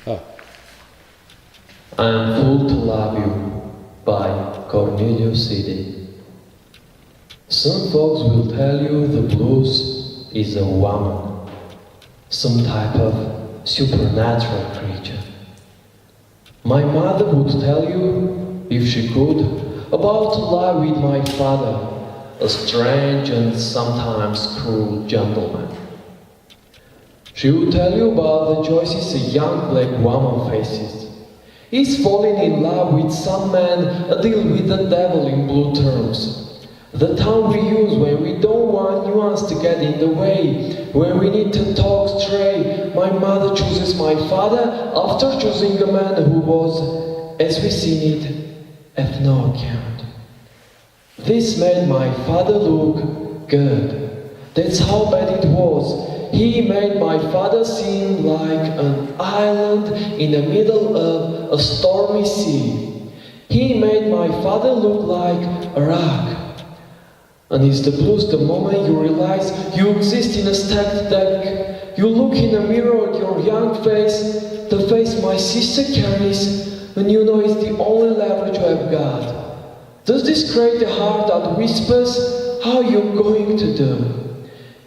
Ah. I am full to love you by Koghb. Some folks will tell you the blues is a woman, some type of supernatural creature. My mother would tell you, if she could, about love with my father, a strange and sometimes cruel gentleman. She would tell you about the choices a young black woman faces. He's falling in love with some man, a deal with the devil in blue terms. The tongue we use when we don't want nuance to get in the way, when we need to talk straight. My mother chooses my father after choosing a man who was, as we seen it, of no account. This made my father look good. That's how bad it was. He made my father seem like an island in the middle of a stormy sea. He made my father look like a rock. And it's the blues the moment you realize you exist in a stacked deck. You look in a mirror at your young face, the face my sister carries, and you know it's the only leverage you have got. Does this create a heart that whispers how you're going to do?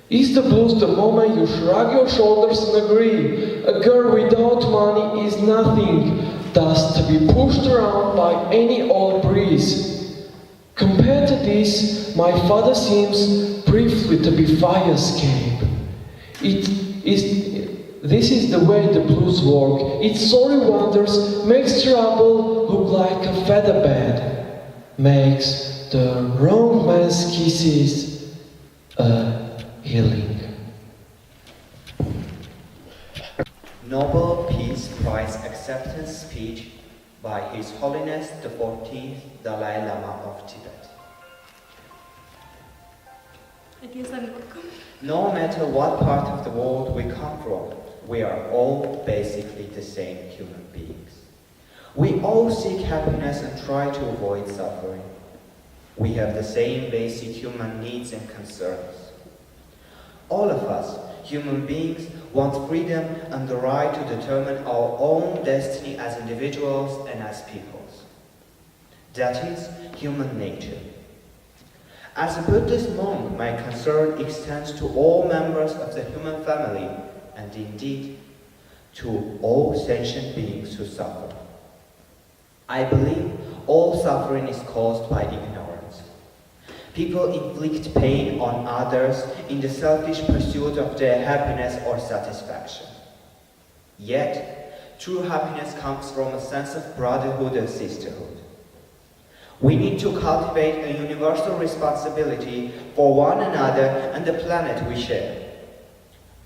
Is the blues the moment you shrug your shoulders and agree a girl without money is nothing, thus to be pushed around by any old breeze? Compared to this, my father seems briefly to be fire escape. This is the way the blues work. Its sorry wonders makes trouble look like a feather bed, makes the wrong man's kisses healing. Nobel Peace Prize acceptance speech by His Holiness the 14th Dalai Lama of Tibet. No matter what part of the world we come from, we are all basically the same human beings. We all seek happiness and try to avoid suffering. We have the same basic human needs and concerns. All of us, human beings, want freedom and the right to determine our own destiny as individuals and as peoples. That is human nature. As a Buddhist monk, my concern extends to all members of the human family and indeed to all sentient beings who suffer. I believe all suffering is caused by ignorance. People inflict pain on others in the selfish pursuit of their happiness or satisfaction. Yet, true happiness comes from a sense of brotherhood and sisterhood. We need to cultivate a universal responsibility for one another and the planet we share.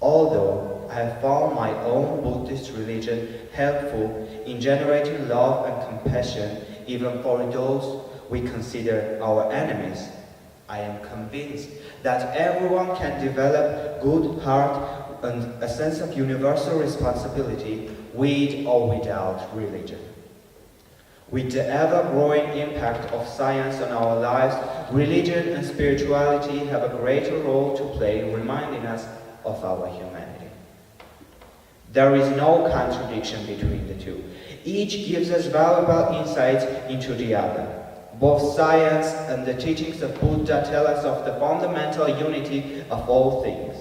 Although I have found my own Buddhist religion helpful in generating love and compassion even for those we consider our enemies, I am convinced that everyone can develop good heart and a sense of universal responsibility with or without religion. With the ever-growing impact of science on our lives, religion and spirituality have a greater role to play in reminding us of our humanity. There is no contradiction between the two. Each gives us valuable insights into the other. Both science and the teachings of Buddha tell us of the fundamental unity of all things.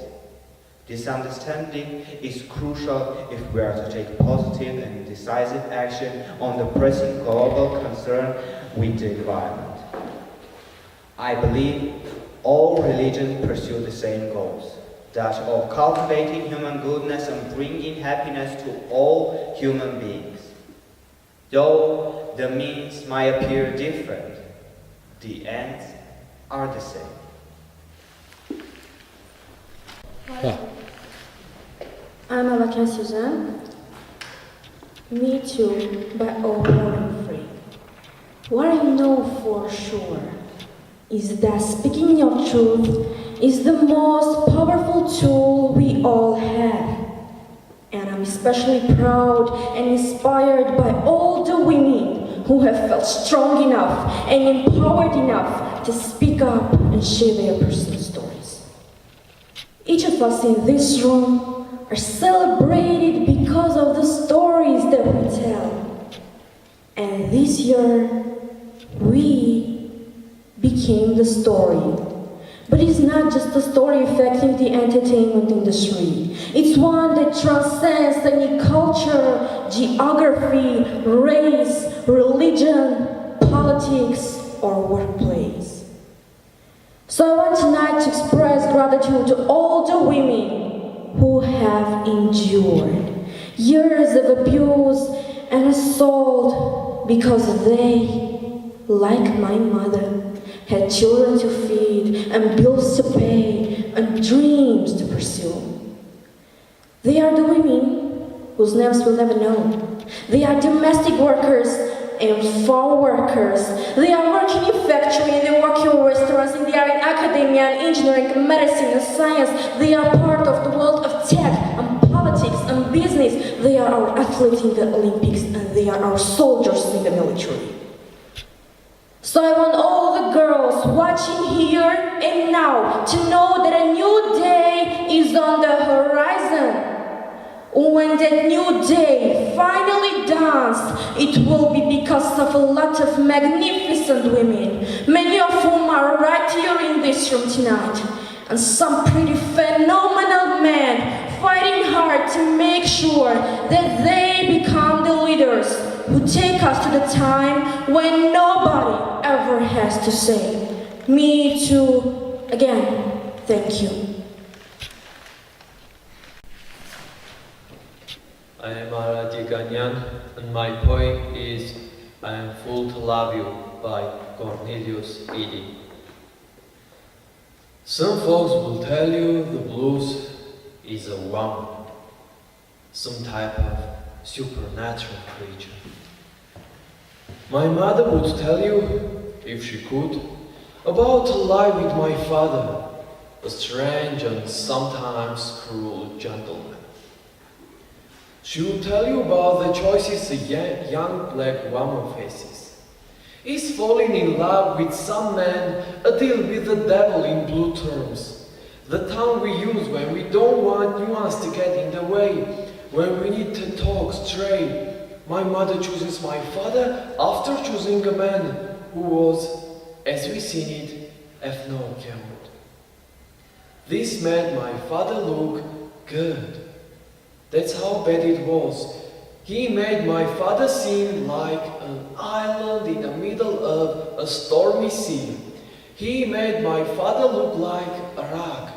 This understanding is crucial if we are to take positive and decisive action on the pressing global concern with the environment. I believe all religions pursue the same goals, that of cultivating human goodness and bringing happiness to all human beings. Though the means might appear different, the ends are the same. Ah. I'm Alakan Suzanne. Me too, but overwhelming free. What I know for sure is that speaking your truth is the most powerful tool we all have. And I'm especially proud and inspired by all the women who have felt strong enough and empowered enough to speak up and share their personal stories. Each of us in this room are celebrated because of the stories this year, we became the story. But it's not just a story affecting the entertainment industry. It's one that transcends any culture, geography, race, religion, politics, or workplace. So I want tonight to express gratitude to all the women who have endured years of abuse and assault because they, like my mother, had children to feed and bills to pay and dreams to pursue. They are the women whose names we'll never know. They are domestic workers and farm workers. They are working in factories, they work in restaurants, and they are in academia and engineering and medicine and science. They are part of the world of tech and politics and business. They are our athletes in the Olympics and they are our soldiers in the military. So I want all the girls watching here and now to know that a new day is on the horizon. When that new day finally dawns, it will be because of a lot of magnificent women, many of whom are right here in this room tonight, and some pretty phenomenal men fighting hard to make sure that they become the leaders who take us to the time when nobody ever has to say, "Me too." Again, thank you. I am Ara Diganyan, and my poem is I Am Full to Love You by Cornelius Eddy. Some folks will tell you the blues is a woman, some type of supernatural creature. My mother would tell you, if she could, about a life with my father, a strange and sometimes cruel gentleman. She would tell you about the choices a young black woman faces. Is falling in love with some man a deal with the devil in blue terms? The tongue we use when we don't want nuance to get in the way, when we need to talk straight. My mother chooses my father after choosing a man who was, as we seen it, of no account. This made my father look good. That's how bad it was. He made my father seem like an island in the middle of a stormy sea. He made my father look like a rock.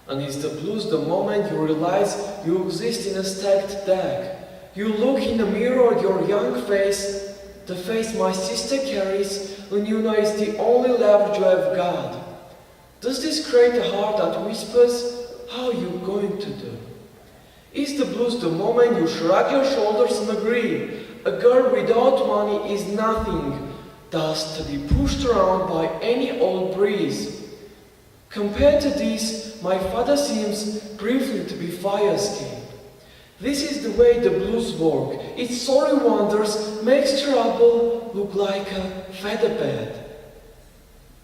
And it's the blues the moment you realize you exist in a stacked deck. You look in the mirror at your young face, the face my sister carries, and you know it's the only leverage you have got. Does this create a heart that whispers, how you going to do? Is the blues the moment you shrug your shoulders and agree, a girl without money is nothing, thus to be pushed around by any old breeze? Compared to this, my father seems briefly to be fire-skinned. This is the way the blues work. Its sorry wonders makes trouble look like a feather bed,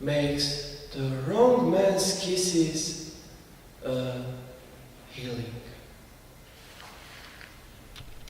makes the wrong man's kisses a healing.